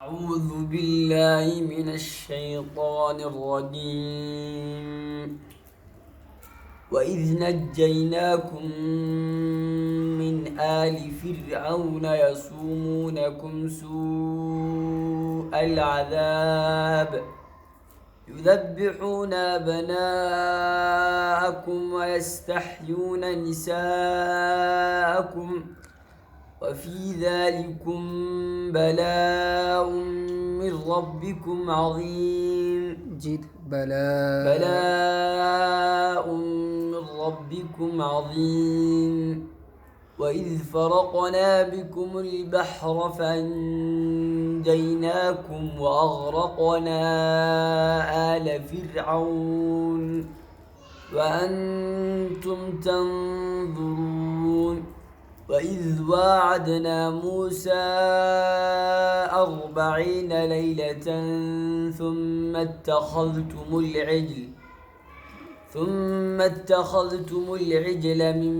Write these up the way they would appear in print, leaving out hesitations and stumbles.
أعوذ بالله من الشيطان الرجيم. وإذ نجيناكم من آل فرعون يسومونكم سوء العذاب يذبحون أبناءكم ويستحيون نساءكم وفي ذلكم بلاء من ربكم عظيم. بلاء من ربكم عظيم. وإذ فرقنا بكم البحر فأنجيناكم وأغرقنا آل فرعون وأنتم تنظرون. وإذ واعدنا موسى 40 ليلة ثم اتخذتم العجل من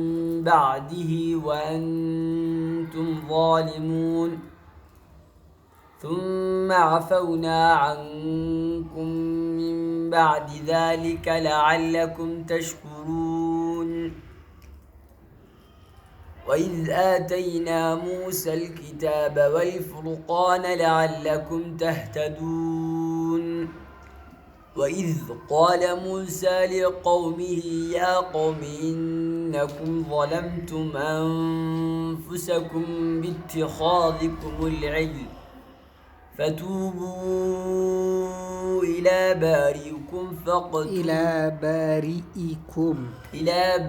بعده وأنتم ظالمون. ثم عفونا عنكم من بعد ذلك لعلكم تشكرون. وإذ آتينا موسى الكتاب والفرقان لعلكم تهتدون. وإذ قال موسى لقومه يا قوم إنكم ظلمتم أنفسكم باتخاذكم العجل فتوبوا إلى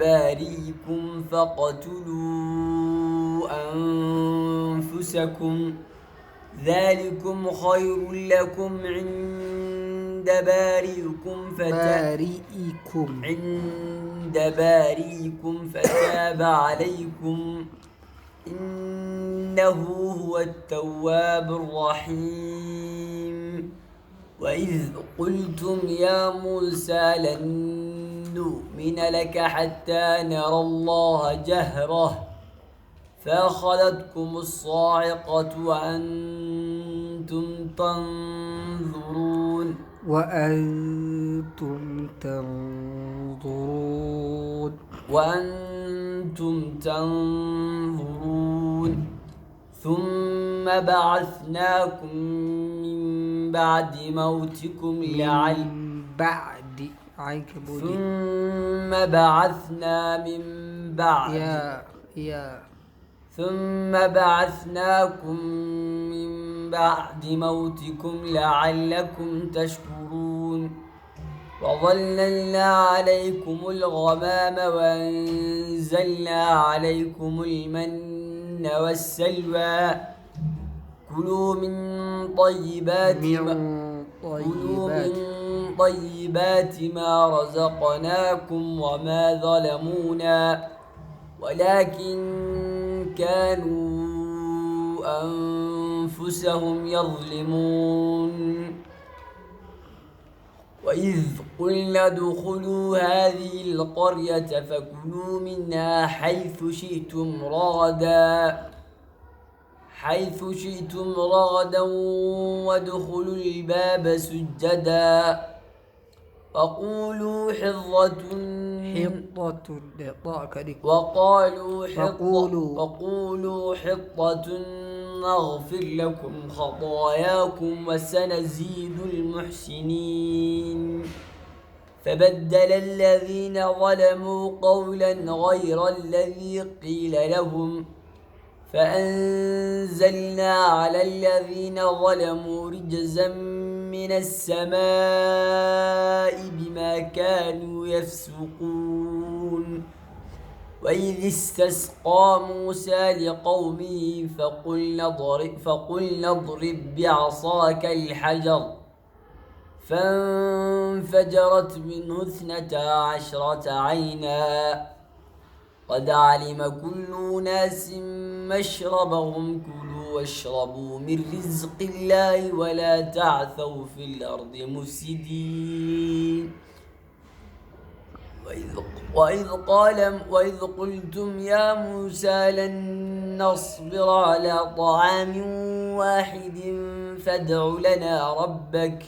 بارئكم فاقتلوا أنفسكم ذلكم خير لكم عند بارئكم فتاب عليكم إنه هو التواب الرحيم. وإذ قلتم يا موسى لن نؤمن لك حتى نرى الله جهرة فأخذتكم الصاعقة وأنتم تنظرون. ثم بعثناكم من بعد موتكم لعلكم تشكرون. وظللنا عليكم الغمام وأنزلنا عليكم المن والسلوى كلوا من طيبات ما رزقناكم وما ظلمونا ولكن كانوا أنفسهم يظلمون. وإذ قلنا ادخلوا هذه القرية فكلوا منها حيث شئتم رغدا وادخلوا الباب سجدا وقولوا حطة نغفر لكم خطاياكم وسنزيد المحسنين. فبدل الذين ظلموا قولا غير الذي قيل لهم فأنزلنا على الذين ظلموا رجزا من السماء بما كانوا يفسقون. وإذ استسقى موسى لقومه فقلنا اضرب بعصاك الحجر فانفجرت منه 12 عينا قد علم كل أناس مشربهم كلوا واشربوا من رزق الله ولا تعثوا في الأرض مفسدين. وإذ قلتم يا موسى لن نصبر على طعام واحد فادع لنا ربك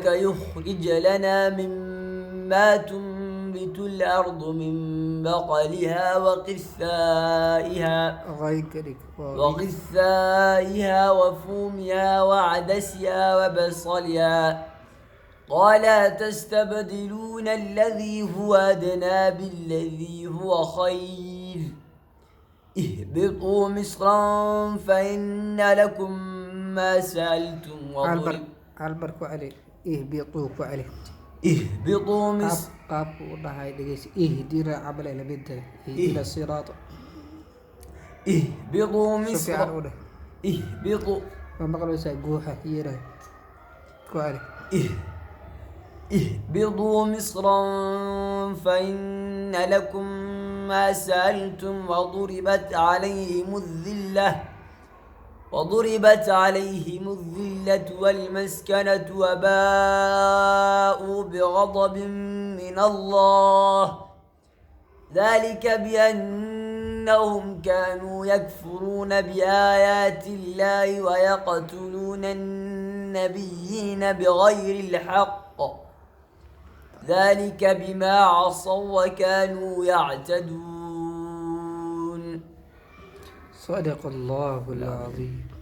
يخرج لنا مما تنبت الأرض من بقلها وقثائها وفومها وعدسها وبصلها قال تستبدلون الذي هو أدنى بالذي هو خير اهبطوا مصرا فإن لكم ما سألتم اهبطوا مصر اهبطوا مصر اهبطوا مصرا فإن لكم ما سألتم وضربت عليهم الذلة والمسكنة وباءوا بغضب من الله ذلك بأنهم كانوا يكفرون بآيات الله ويقتلون النبيين بغير الحق ذلك بما عصوا وكانوا يعتدون. صدق الله العظيم.